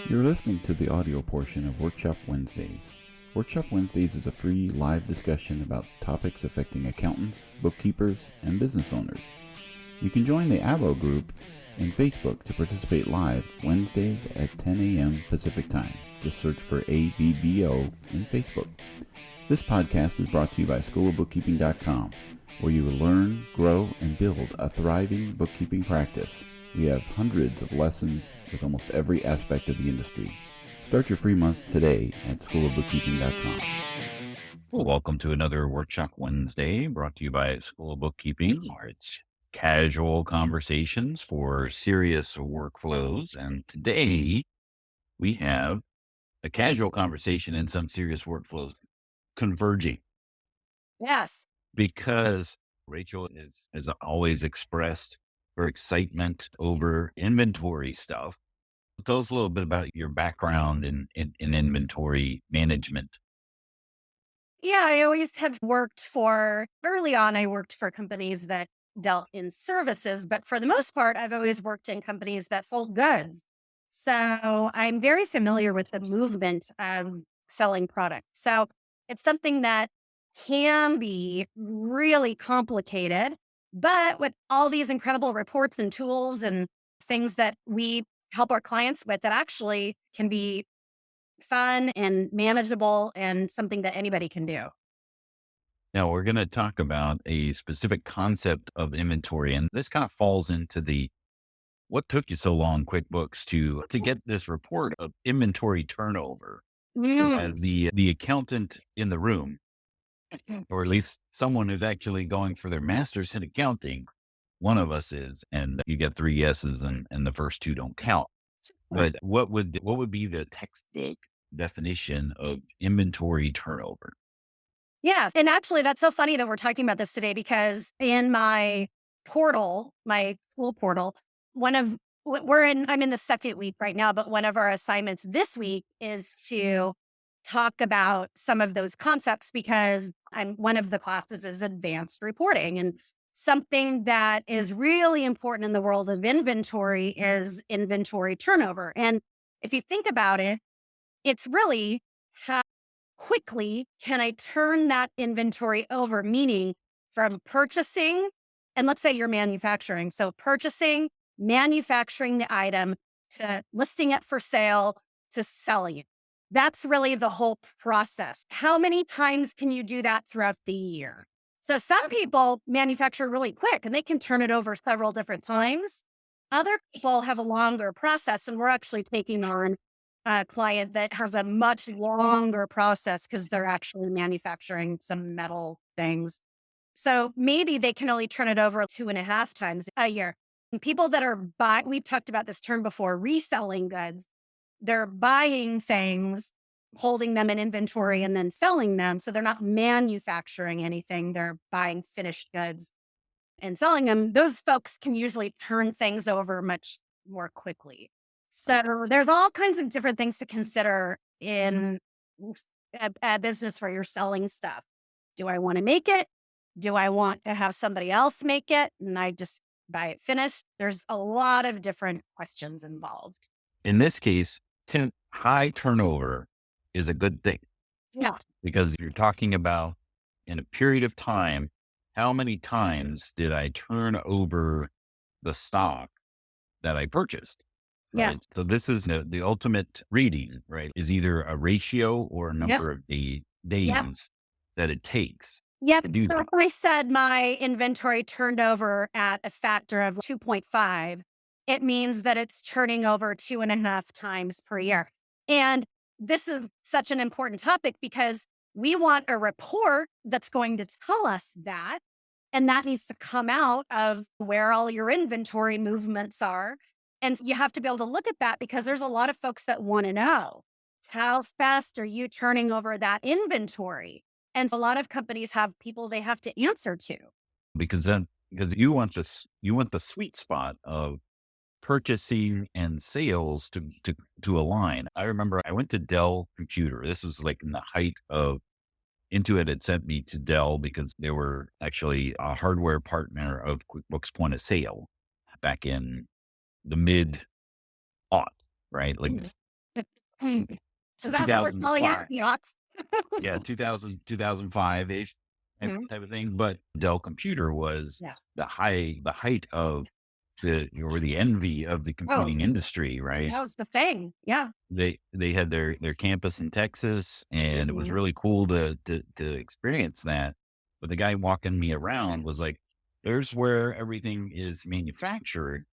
You're listening to the audio portion of Workshop Wednesdays. Workshop Wednesdays is a free live discussion about topics affecting accountants, bookkeepers, and business owners. You can join the ABO group in Facebook to participate live Wednesdays at 10 a.m. Pacific Time. Just search for ABBO in Facebook. This podcast is brought to you by Schoolofbookkeeping.com, where you will learn, grow, and build a thriving bookkeeping practice. We have hundreds of lessons with almost every aspect of the industry. Start your free month today at Schoolofbookkeeping.com. Well, welcome to another Workshop Wednesday brought to you by School of Bookkeeping, where it's casual conversations for serious workflows. And today we have a casual conversation and some serious workflows converging. Yes. Because Rachel has always expressed her excitement over inventory stuff. Tell us a little bit about your background in inventory management. Yeah, I always have early on, I worked for companies that dealt in services, but for the most part, I've always worked in companies that sold goods. So I'm very familiar with the movement of selling products. So it's something that can be really complicated, but with all these incredible reports and tools and things that we help our clients with, that actually can be fun and manageable and something that anybody can do. Now, we're going to talk about a specific concept of inventory, and this kind of falls into what took you so long, QuickBooks, to get this report of inventory turnover. As the accountant in the room, or at least someone who's actually going for their master's in accounting, one of us is, and you get 3 yeses and the first 2 don't count. But what would be the textbook definition of inventory turnover? Yes. And actually, that's so funny that we're talking about this today, because in my portal, my school portal, I'm in the second week right now, but one of our assignments this week is to talk about some of those concepts, because one of the classes is advanced reporting, and something that is really important in the world of inventory is inventory turnover. And if you think about it, it's really how quickly can I turn that inventory over, meaning from purchasing, and let's say you're manufacturing. So purchasing, manufacturing the item, to listing it for sale, to selling it. That's really the whole process. How many times can you do that throughout the year? So some people manufacture really quick and they can turn it over several different times. Other people have a longer process, and we're actually taking on a client that has a much longer process because they're actually manufacturing some metal things. So maybe they can only turn it over 2.5 times a year. And people that are we've talked about this term before, reselling goods. They're buying things, holding them in inventory, and then selling them. So they're not manufacturing anything. They're buying finished goods and selling them. Those folks can usually turn things over much more quickly. So there's all kinds of different things to consider in a business where you're selling stuff. Do I want to make it? Do I want to have somebody else make it and I just buy it finished? There's a lot of different questions involved. In this case, high turnover is a good thing. Yeah. Because you're talking about, in a period of time, how many times did I turn over the stock that I purchased? Yeah. Right? So this is the ultimate reading, right? Is either a ratio or a number of the days that it takes. Yep. To do So that. if I said my inventory turned over at a factor of 2.5, it means that it's turning over 2.5 times per year. And this is such an important topic because we want a report that's going to tell us that. And that needs to come out of where all your inventory movements are. And you have to be able to look at that, because there's a lot of folks that want to know, how fast are you turning over that inventory? And a lot of companies have people they have to answer to. Because you want the sweet spot of purchasing and sales to align. I remember I went to Dell Computer. This was like in the height of Intuit had sent me to Dell because they were actually a hardware partner of QuickBooks Point of Sale back in the mid aught, right? Like So that's what we're calling it, 2005. yachts. Yeah, 2005-ish type of thing. But Dell Computer was Yes. the height of the envy of the computing industry, right? That was the thing. Yeah. They had their campus in Texas, and it was Mhm. really cool to experience that. But the guy walking me around was like, "There's where everything is manufactured."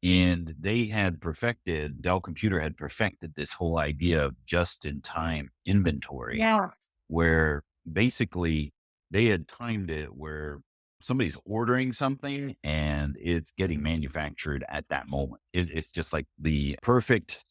And Dell Computer had perfected this whole idea of just in time inventory, Yeah. where basically they had timed it where somebody's ordering something and it's getting manufactured at that moment. It's just like the perfect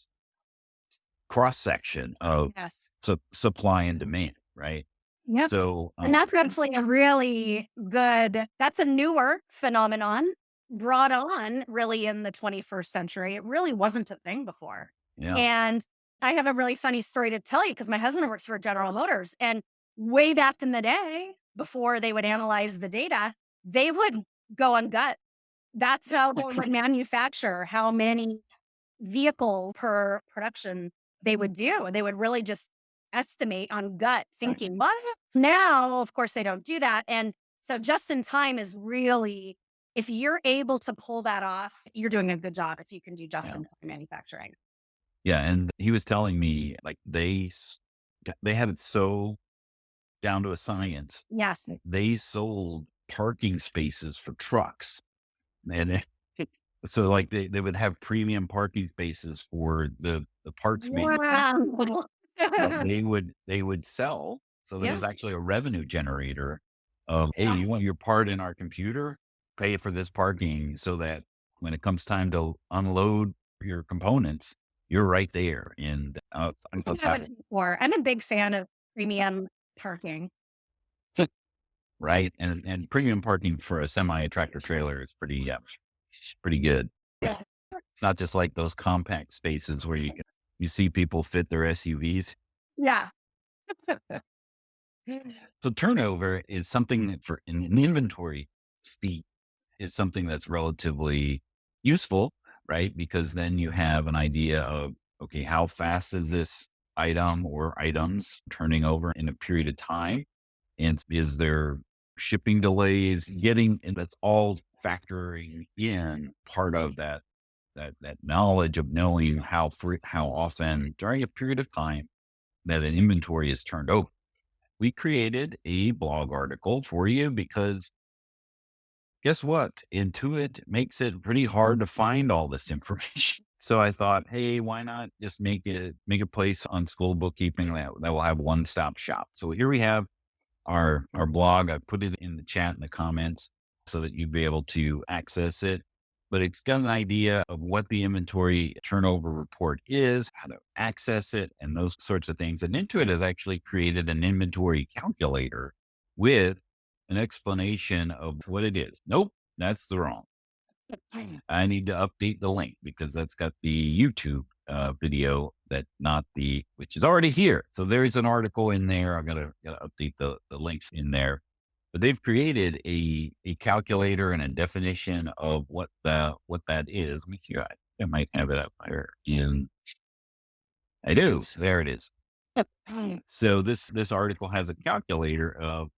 cross section of Yes. supply and demand, right? Yep. So, And that's actually a really good, that's a newer phenomenon brought on really in the 21st century. It really wasn't a thing before. yeah, And I have a really funny story to tell you because my husband works for General Motors. And way back in the day, before they would analyze the data, they would go on gut. That's how they would manufacture how many vehicles per production they would do. They would really just estimate on gut thinking, what? Now, of course, they don't do that. And so just in time is really, if you're able to pull that off, you're doing a good job if you can do just yeah, in time manufacturing. yeah. And he was telling me like they had it so down to a science. Yes. They sold parking spaces for trucks, and so like they would have premium parking spaces for the parts manufacturers Wow. that they would sell. So there Yeah. was actually a revenue generator of, hey, you want your part in our computer? Pay for this parking so that when it comes time to unload your components, you're right there. And I thought that I'm a big fan of premium parking. right. And premium parking for a semi tractor trailer is pretty good. Yeah. It's not just like those compact spaces where you see people fit their SUVs. Yeah. So turnover is something that for an inventory speed is something that's relatively useful, right? Because then you have an idea of, okay, how fast is this item or items turning over in a period of time? And is there shipping delays and that's all factoring in part of that knowledge of knowing how often during a period of time that an inventory is turned over. We created a blog article for you because guess what? Intuit makes it pretty hard to find all this information. So I thought, hey, why not just make a place on School of Bookkeeping that will have one-stop shop. So here we have our blog. I put it in the chat in the comments so that you'd be able to access it. But it's got an idea of what the inventory turnover report is, how to access it, and those sorts of things. And Intuit has actually created an inventory calculator with an explanation of what it is. Nope, that's the wrong. I need to update the link because that's got the YouTube video which is already here. So there's an article in there. I'm gotta update the links in there. But they've created a calculator and a definition of what that is. Let me see. I might have it up there. I do. So there it is. So this article has a calculator of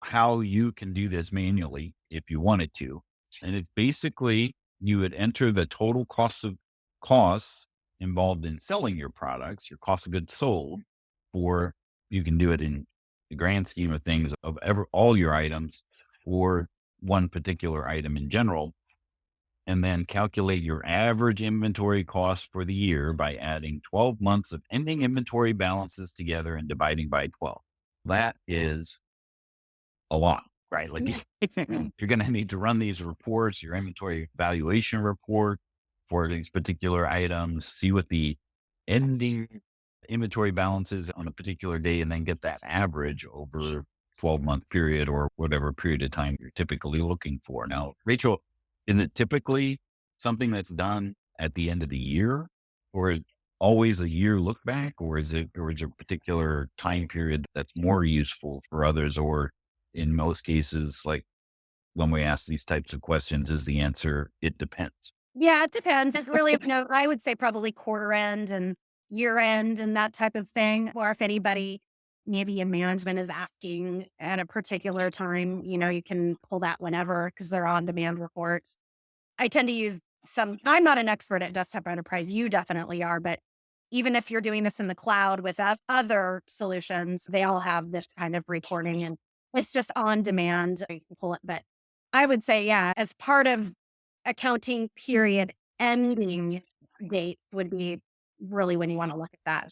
how you can do this manually if you wanted to. And it's basically you would enter the total costs involved in selling your products, your cost of goods sold, for you can do it in the grand scheme of things of all your items or one particular item in general, and then calculate your average inventory cost for the year by adding 12 months of ending inventory balances together and dividing by 12. That is a lot, right? Like you're going to need to run these reports, your inventory valuation report for these particular items, see what the ending inventory balance is on a particular day, and then get that average over 12-month period or whatever period of time you're typically looking for. Now, Rachel, is it typically something that's done at the end of the year or always a year look back, or is it a particular time period that's more useful for others? Or in most cases, like when we ask these types of questions, is the answer, it depends. Yeah, it depends. It really, I would say probably quarter end and year end and that type of thing. Or if anybody maybe in management is asking at a particular time, you can pull that whenever because they're on demand reports. I tend to use I'm not an expert at desktop enterprise. You definitely are. But even if you're doing this in the cloud with other solutions, they all have this kind of reporting and it's just on demand. You can pull it. But I would say, yeah, as part of accounting period ending date would be really when you want to look at that.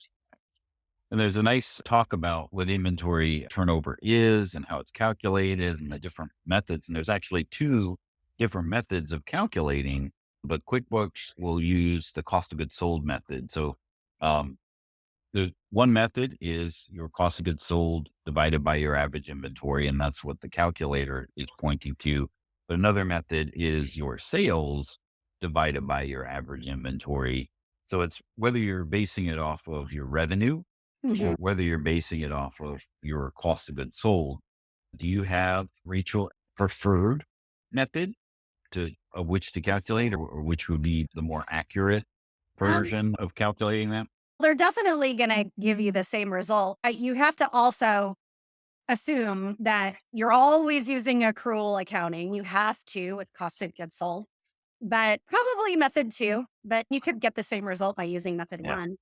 And there's a nice talk about what inventory turnover is and how it's calculated and the different methods. And there's actually two different methods of calculating, but QuickBooks will use the cost of goods sold method. So, the one method is your cost of goods sold divided by your average inventory, and that's what the calculator is pointing to. But another method is your sales divided by your average inventory. So it's whether you're basing it off of your revenue Mhm. or whether you're basing it off of your cost of goods sold. Do you have, Rachel, preferred method of which to calculate, or which would be the more accurate Um, version of calculating that? they're definitely going to give you the same result. You have to also assume that you're always using accrual accounting. You have to with cost of goods sold, but probably method two, but you could get the same result by using method Yeah. one.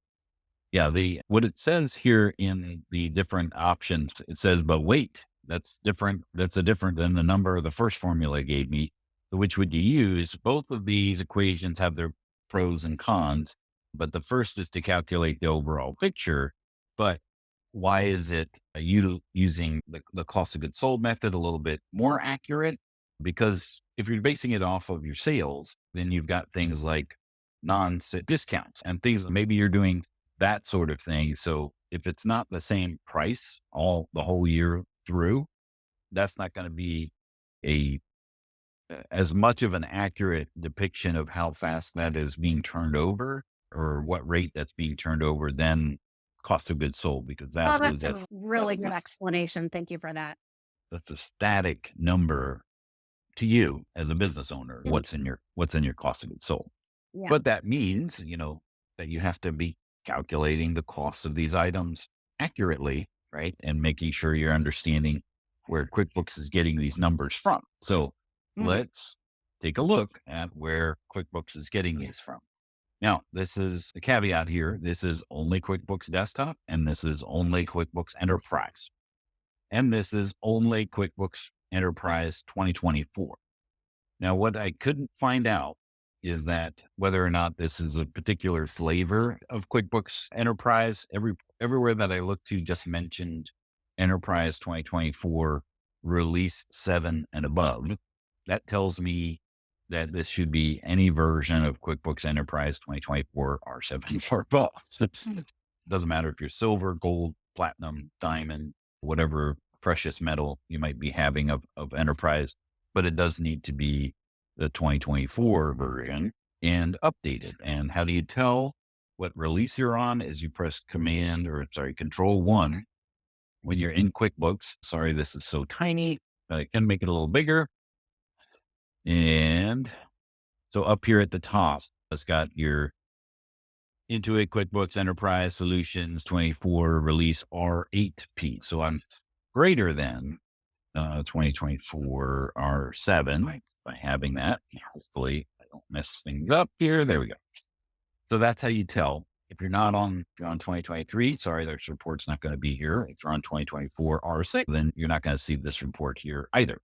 Yeah, what it says here in the different options, it says, but wait, that's different. That's a different than the number the first formula gave me. Which would you use? Both of these equations have their pros and cons, but the first is to calculate the overall picture. But why is it you using the cost of goods sold method a little bit more accurate? Because if you're basing it off of your sales, then you've got things like discounts and things that maybe you're doing that sort of thing. So if it's not the same price the whole year through, that's not going to be a as much of an accurate depiction of how fast that is being turned over or what rate that's being turned over than cost of goods sold, because Oh, that's that's a that's really good explanation. Thank you for that. that's a static number to you as a business owner. Mhm. What's in your cost of goods sold? Yeah. But that means, that you have to be calculating the cost of these items accurately, right? And making sure you're understanding where QuickBooks is getting these numbers from. So Mhm. let's take a look at where QuickBooks is getting these from. Now, this is the caveat here. This is only QuickBooks Desktop, and this is only QuickBooks Enterprise. And this is only QuickBooks Enterprise 2024. Now, what I couldn't find out is that whether or not this is a particular flavor of QuickBooks Enterprise. Everywhere that I looked to just mentioned Enterprise 2024 release 7 and above. That tells me that this should be any version of QuickBooks Enterprise 2024 R7 or above. It doesn't matter if you're silver, gold, platinum, diamond, whatever precious metal you might be having of Enterprise, but it does need to be the 2024 version and updated. And how do you tell what release you're on? Is you press Control 1 when you're in QuickBooks. Sorry, this is so tiny. I can make it a little bigger. And so up here at the top, it's got your Intuit QuickBooks Enterprise Solutions 24 release R8P. So I'm greater than 2024 R7 by having that. Hopefully I don't mess things up here. There we go. So that's how you tell. If you're not on, if you're on 2023, sorry, this report's not going to be here. If you're on 2024 R6, then you're not going to see this report here either.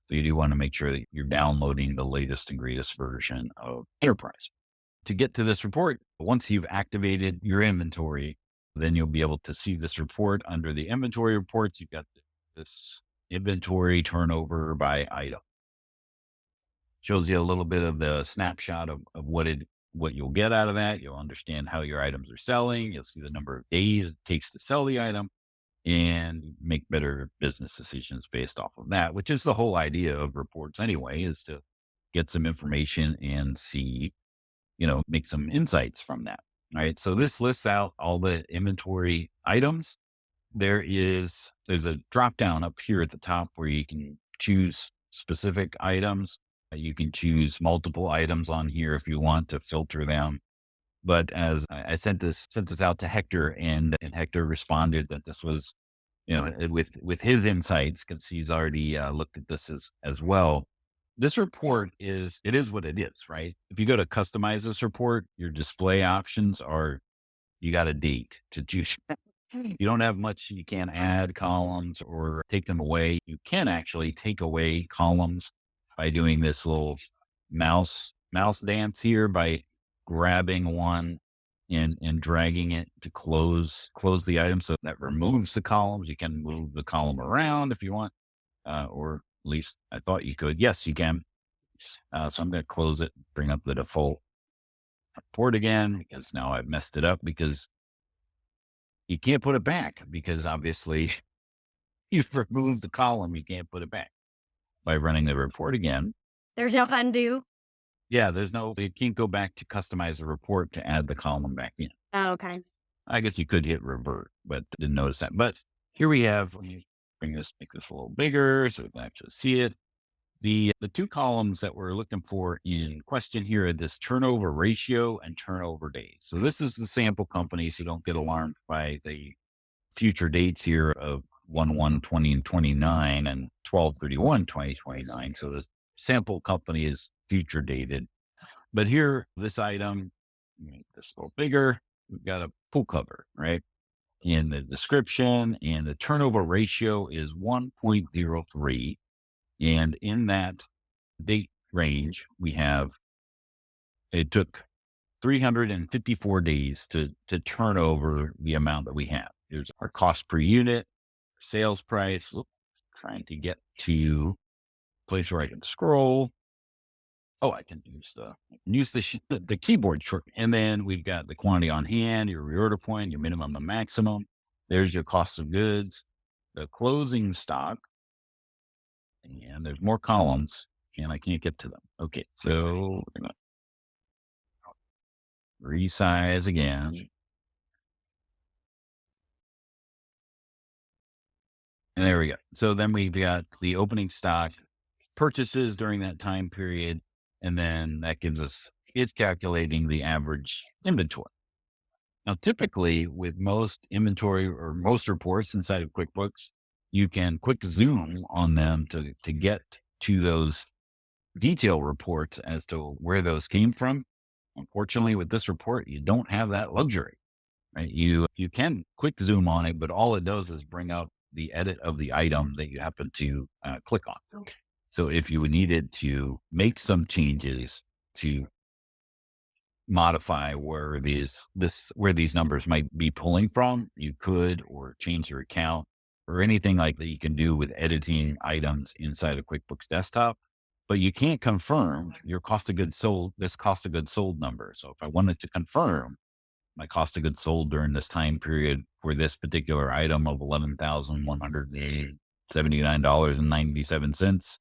So you do want to make sure that you're downloading the latest and greatest version of Enterprise. To get to this report, once you've activated your inventory, then you'll be able to see this report under the inventory reports. You've got this inventory turnover by item. Shows you a little bit of the snapshot of what you'll get out of that. You'll understand how your items are selling. You'll see the number of days it takes to sell the item and make better business decisions based off of that, which is the whole idea of reports anyway, is to get some information and see, make some insights from that. All right. So this lists out all the inventory items. There's a drop down up here at the top where you can choose specific items. You can choose multiple items on here if you want to filter them. But as I sent this out to Hector, and Hector responded that this was, with his insights, because he's already looked at this as well. This report is what it is, right? If you go to customize this report, your display options are, you got a date to choose. You don't have much. You can't add columns or take them away. You can actually take away columns by doing this little mouse dance here, by grabbing one and dragging it to close the item. So that removes the columns. You can move the column around if you want, or at least I thought you could. Yes, you can. So I'm going to close it, bring up the default report again, because now I've messed it up, because you can't put it back, because obviously you've removed the column. You can't put it back by running the report again. There's no undo. Yeah, you can't go back to customize the report to add the column back in. Oh, okay. I guess you could hit revert, but didn't notice that. But here we have, let me make this a little bigger so we can actually see it. The two columns that we're looking for in question here are this turnover ratio and turnover days. So this is the sample company, so don't get alarmed by the future dates here of 1/1/2029 and 12/31/2029. So the sample company is future dated. But here, this item, make this a little bigger. We've got a pool cover, right? In the description, and the turnover ratio is 1.03. And in that date range, it took 354 days to turn over the amount that we have. Here's our cost per unit, sales price. Trying to get to a place where I can scroll. Oh, I can use the keyboard short. And then we've got the quantity on hand, your reorder point, your minimum and maximum. There's your cost of goods, the closing stock, and there's more columns, and I can't get to them. Okay, so we're gonna resize again. And there we go. So then we've got the opening stock, purchases during that time period, and then that gives us, it's calculating the average inventory. Now, typically with most inventory or most reports inside of QuickBooks, you can quick zoom on them to get to those detail reports as to where those came from. Unfortunately, with this report, you don't have that luxury, right? You can quick zoom on it, but all it does is bring out the edit of the item that you happen to click on. So if you needed to make some changes to modify where these numbers might be pulling from, you could, or change your account or anything like that you can do with editing items inside of QuickBooks Desktop. But you can't confirm your cost of goods sold, this cost of goods sold number. So if I wanted to confirm my cost of goods sold during this time period for this particular item of $11,179.97,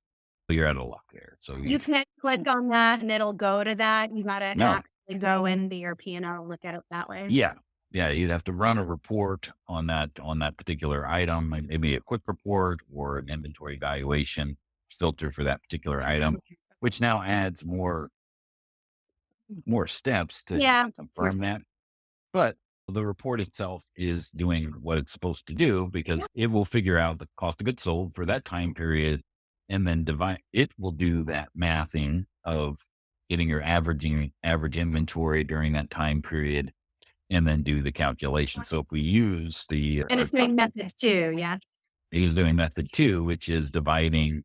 you're out of luck there. So you can't click on that and it'll go to that. You got to actually go into your P&L and look at it that way. Yeah. Yeah. You'd have to run a report on that particular item, maybe a quick report or an inventory valuation filter for that particular item, which now adds more steps to confirm that. But the report itself is doing what it's supposed to do, because it will figure out the cost of goods sold for that time period, and then it will do that mathing of getting your average inventory during that time period, and then do the calculation. So if we use and it's doing method 2, yeah. It is doing method 2, which is dividing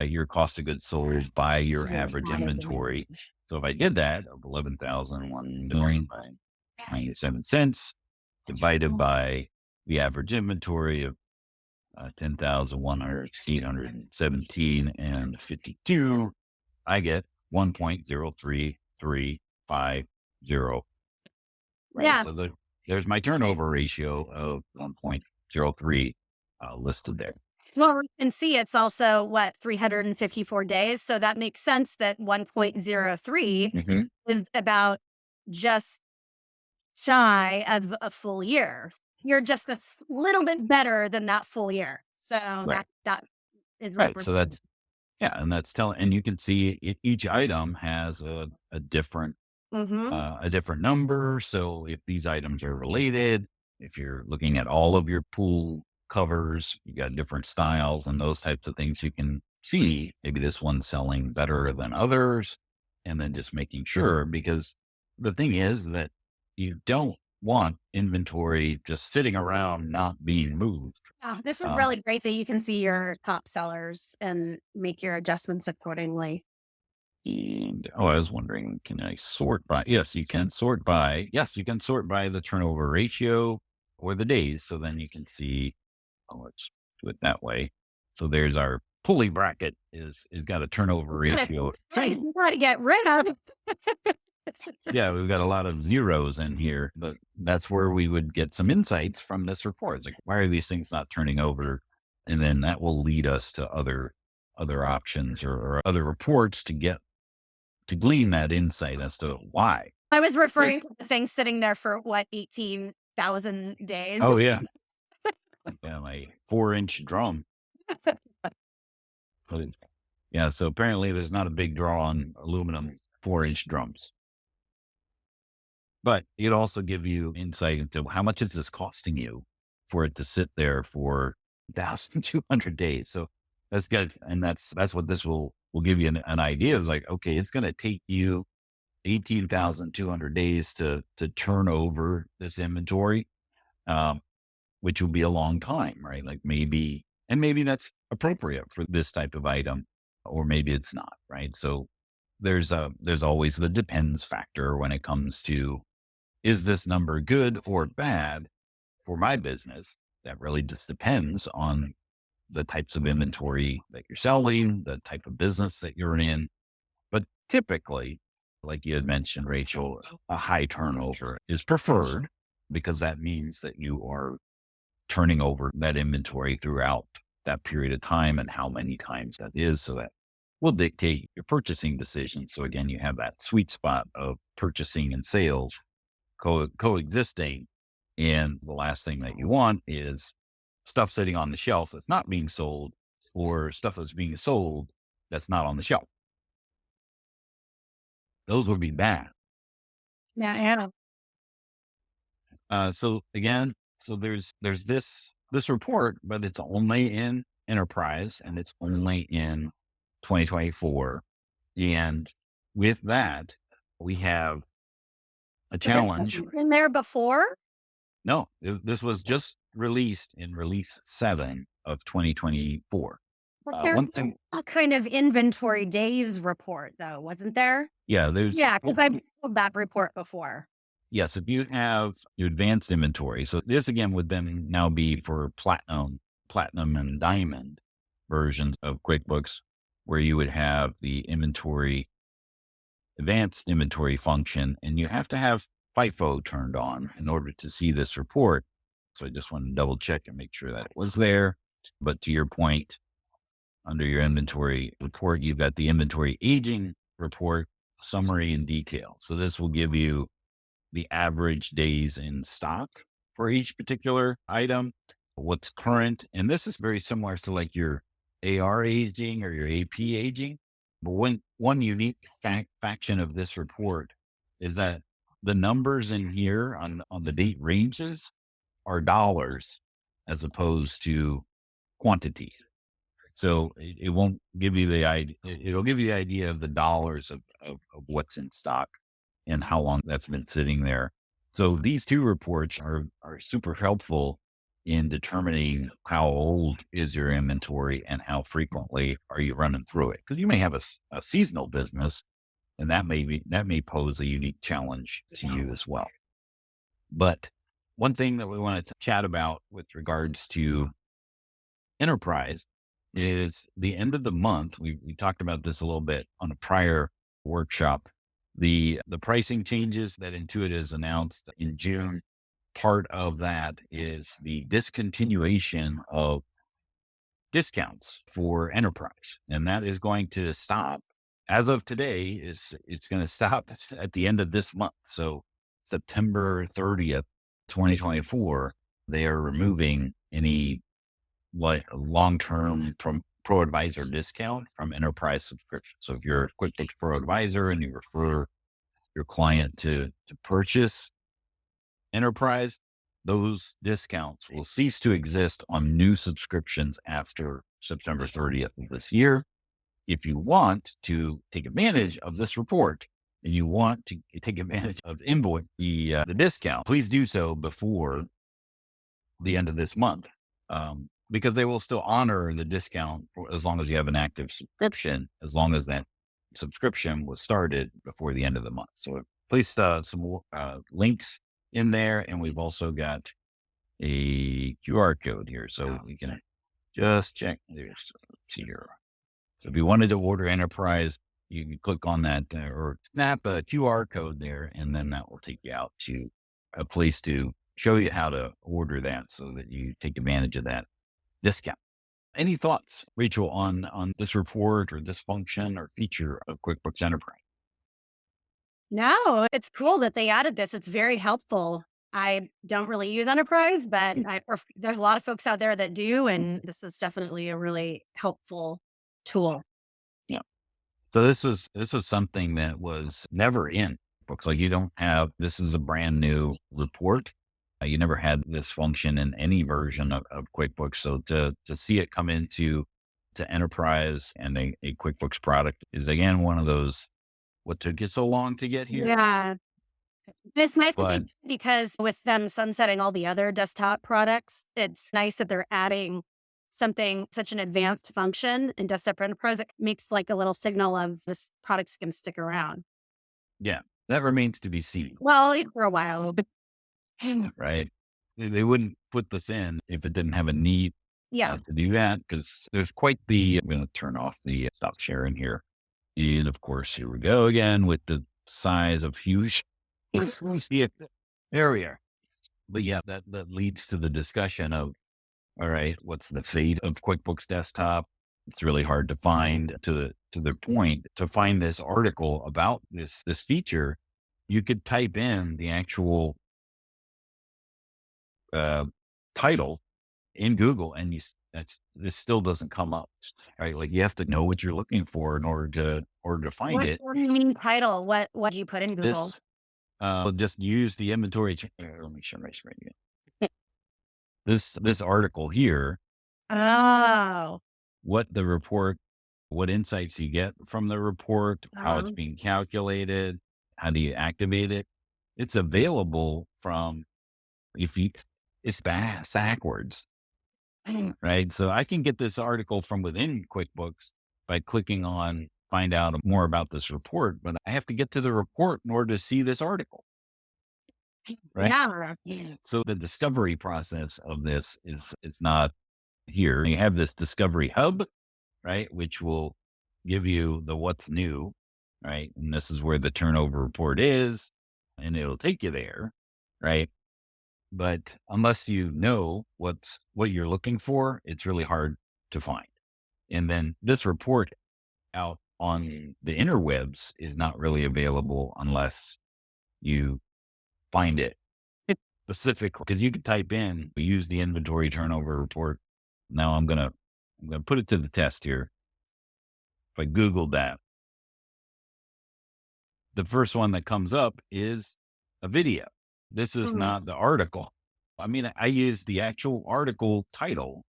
your cost of goods sold by your average inventory. So if I did that of $11,197 divided by the average inventory of 10,117 and 52, I get 1.03350. Right? Yeah. So there's my turnover ratio of 1.03 listed there. Well, we can see it's also 354 days. So that makes sense that 1.03 is about just shy of a full year. You're just a little bit better than that full year. So that is right. So Yeah. And that's telling, and you can see each item has a different, Mm-hmm. a different number. So if these items are related, if you're looking at all of your pool covers, you got different styles and those types of things, you can see maybe this one's selling better than others. And then just making sure, because the thing is that you don't want inventory just sitting around not being moved. Yeah, this is Um, really great that you can see your top sellers and make your adjustments accordingly. And I was wondering, can I sort by? Yes, you can sort by. Yes, you can sort by the turnover ratio or the days. So then you can see. Oh, let's do it that way. So there's our pulley bracket is got a turnover ratio. Nice. You got to get rid of. Yeah, we've got a lot of zeros in here, but that's where we would get some insights from this report. It's like, why are these things not turning over? And then that will lead us to other options or other reports to glean that insight as to why. I was referring to the thing sitting there for what, 18,000 days. Oh yeah. Yeah, my 4-inch drum. Yeah, so apparently there's not a big draw on aluminum 4-inch drums. But it also give you insight into how much is this costing you for it to sit there for 1,200 days. So that's good. And that's what this will give you an idea. It's like, okay, it's going to take you 18,200 days to turn over this inventory, which will be a long time, right? Like maybe that's appropriate for this type of item, or maybe it's not, right? So there's always the depends factor when it comes to, is this number good or bad for my business? That really just depends on the types of inventory that you're selling, the type of business that you're in. But typically, like you had mentioned, Rachel, a high turnover is preferred because that means that you are turning over that inventory throughout that period of time and how many times that is. So that will dictate your purchasing decisions. So again, you have that sweet spot of purchasing and sales coexisting. And the last thing that you want is stuff sitting on the shelf that's not being sold, or stuff that's being sold that's not on the shelf. Those would be bad. Yeah. So again, so there's this report, but it's only in enterprise and it's only in 2024. And with that, we have a challenge. In there before? No, this was just released in release 7 of 2024. But there's One thing, a kind of inventory days report, though, wasn't there? yeah, there's, Yeah, because I've sold that report before. yes, if you have your advanced inventory. So this again would then now be for platinum and diamond versions of QuickBooks, where you would have the advanced inventory function, and you have to have FIFO turned on in order to see this report. So I just want to double check and make sure that it was there. But to your point, under your inventory report, you've got the inventory aging report, summary, and detail. So this will give you the average days in stock for each particular item, what's current. And this is very similar to like your AR aging or your AP aging. But one unique faction of this report is that the numbers in here on the date ranges are dollars as opposed to quantity. So it won't give you the idea. It'll give you the idea of the dollars of what's in stock and how long that's been sitting there. So these two reports are super helpful in determining how old is your inventory and how frequently are you running through it. Because you may have a seasonal business, and that may pose a unique challenge to you as well. But one thing that we wanted to chat about with regards to enterprise is the end of the month. We talked about this a little bit on a prior workshop. The pricing changes that Intuit has announced in June, part of that is the discontinuation of discounts for enterprise. And that is going to stop as of today. It's going to stop at the end of this month. So September 30th, 2024, they are removing any like long-term Pro Advisor discount from enterprise subscription. So if you're a QuickBooks Pro Advisor and you refer your client to purchase enterprise, those discounts will cease to exist on new subscriptions after September 30th of this year. If you want to take advantage of this report and you want to take advantage of the discount, please do so before the end of this month, because they will still honor the discount for as long as you have an active subscription, as long as that subscription was started before the end of the month. So I placed some links in there, and we've also got a QR code here, so we can just check. Let's see here. So if you wanted to order enterprise, you can click on that or snap a QR code there, and then that will take you out to a place to show you how to order that so that you take advantage of that discount. Any thoughts, Rachel, on this report or this function or feature of QuickBooks Enterprise? No, it's cool that they added this. It's very helpful. I don't really use Enterprise, but there's a lot of folks out there that do, and this is definitely a really helpful tool. Yeah. So this was something that was never in books. Like, you don't have, this is a brand new report. You never had this function in any version of QuickBooks. So to see it come into Enterprise and a QuickBooks product is, again, one of those, what took you so long to get here? Yeah. It's nice But because with them sunsetting all the other desktop products, it's nice that they're adding something, such an advanced function in Desktop Enterprise. It makes like a little signal of this product's going to stick around. yeah, that remains to be seen. Well, for a while. Right. They wouldn't put this in if it didn't have a need Yeah. to do that, because there's quite the, I'm going to turn off the stop sharing here. And of course, here we go again with the size of huge. There we are. But yeah, that leads to the discussion of, all right, what's the fate of QuickBooks Desktop? It's really hard to find. To their point, to find this article about this feature, you could type in the actual title in Google, and this still doesn't come up, right? Like, you have to know what you're looking for in order to find it. What do you mean title? What do you put in Google? This, just use the inventory. Let me show right again. This article here. Oh. What insights you get from the report, how it's being calculated, how do you activate it? It's available from, it's backwards, right? So I can get this article from within QuickBooks by clicking on find out more about this report, but I have to get to the report in order to see this article, right? Yeah. So the discovery process of this it's not here. You have this discovery hub, right, which will give you the what's new, right? And this is where the turnover report is, and it'll take you there, right? But unless you know what you're looking for, it's really hard to find. And then this report out on the interwebs is not really available unless you find it specifically, because you could type in, use the inventory turnover report. Now I'm gonna put it to the test here. If I Googled that, the first one that comes up is a video. This is not the article. I mean, I use the actual article title,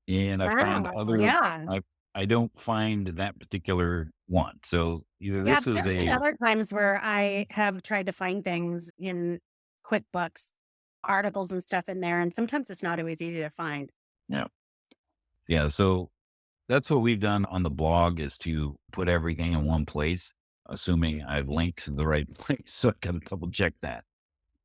and I find other. Yeah. I don't find that particular one. So either Yeah, this is there's been other times where I have tried to find things in QuickBooks, articles and stuff in there, and sometimes it's not always easy to find. Yeah. So that's what we've done on the blog, is to put everything in one place, assuming I've linked to the right place. So I got to double check that.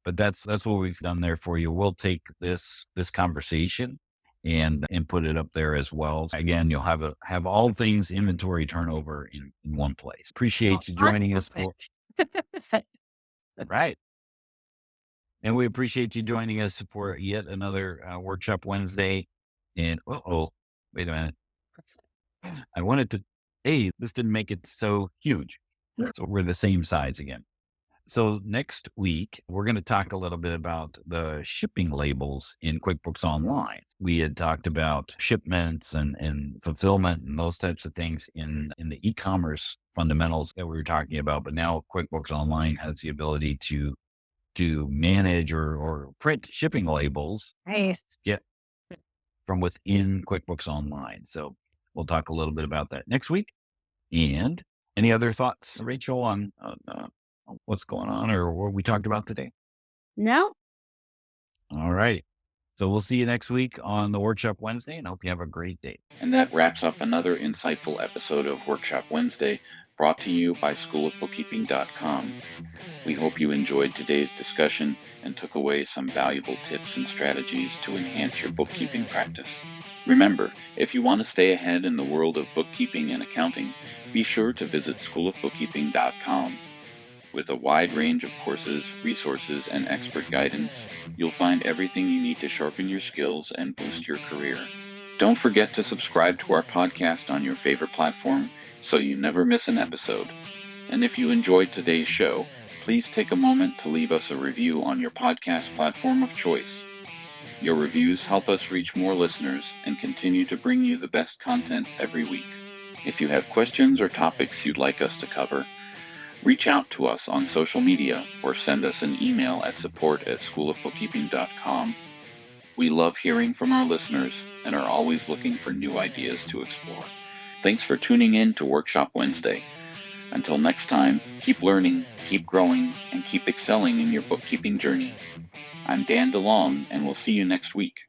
But that's what we've done there for you. We'll take this conversation and put it up there as well. Again, you'll have all things inventory turnover in one place. Appreciate you joining us for right. And we appreciate you joining us for yet another Workshop Wednesday. And wait a minute. I wanted to, this didn't make it so huge. So we're the same size again. So next week, we're going to talk a little bit about the shipping labels in QuickBooks Online. We had talked about shipments and fulfillment and those types of things in the e-commerce fundamentals that we were talking about. But now QuickBooks Online has the ability to manage or print shipping labels Nice. from within QuickBooks Online. So we'll talk a little bit about that next week. And any other thoughts, Rachel, on what's going on or what we talked about today? No. All right. So we'll see you next week on the Workshop Wednesday, and hope you have a great day. And that wraps up another insightful episode of Workshop Wednesday, brought to you by Schoolofbookkeeping.com. We hope you enjoyed today's discussion and took away some valuable tips and strategies to enhance your bookkeeping practice. Remember, if you want to stay ahead in the world of bookkeeping and accounting, be sure to visit Schoolofbookkeeping.com. With a wide range of courses, resources, and expert guidance, you'll find everything you need to sharpen your skills and boost your career. Don't forget to subscribe to our podcast on your favorite platform so you never miss an episode. And if you enjoyed today's show, please take a moment to leave us a review on your podcast platform of choice. Your reviews help us reach more listeners and continue to bring you the best content every week. If you have questions or topics you'd like us to cover, reach out to us on social media or send us an email at support@schoolofbookkeeping.com. We love hearing from our listeners and are always looking for new ideas to explore. Thanks for tuning in to Workshop Wednesday. Until next time, keep learning, keep growing, and keep excelling in your bookkeeping journey. I'm Dan DeLong, and we'll see you next week.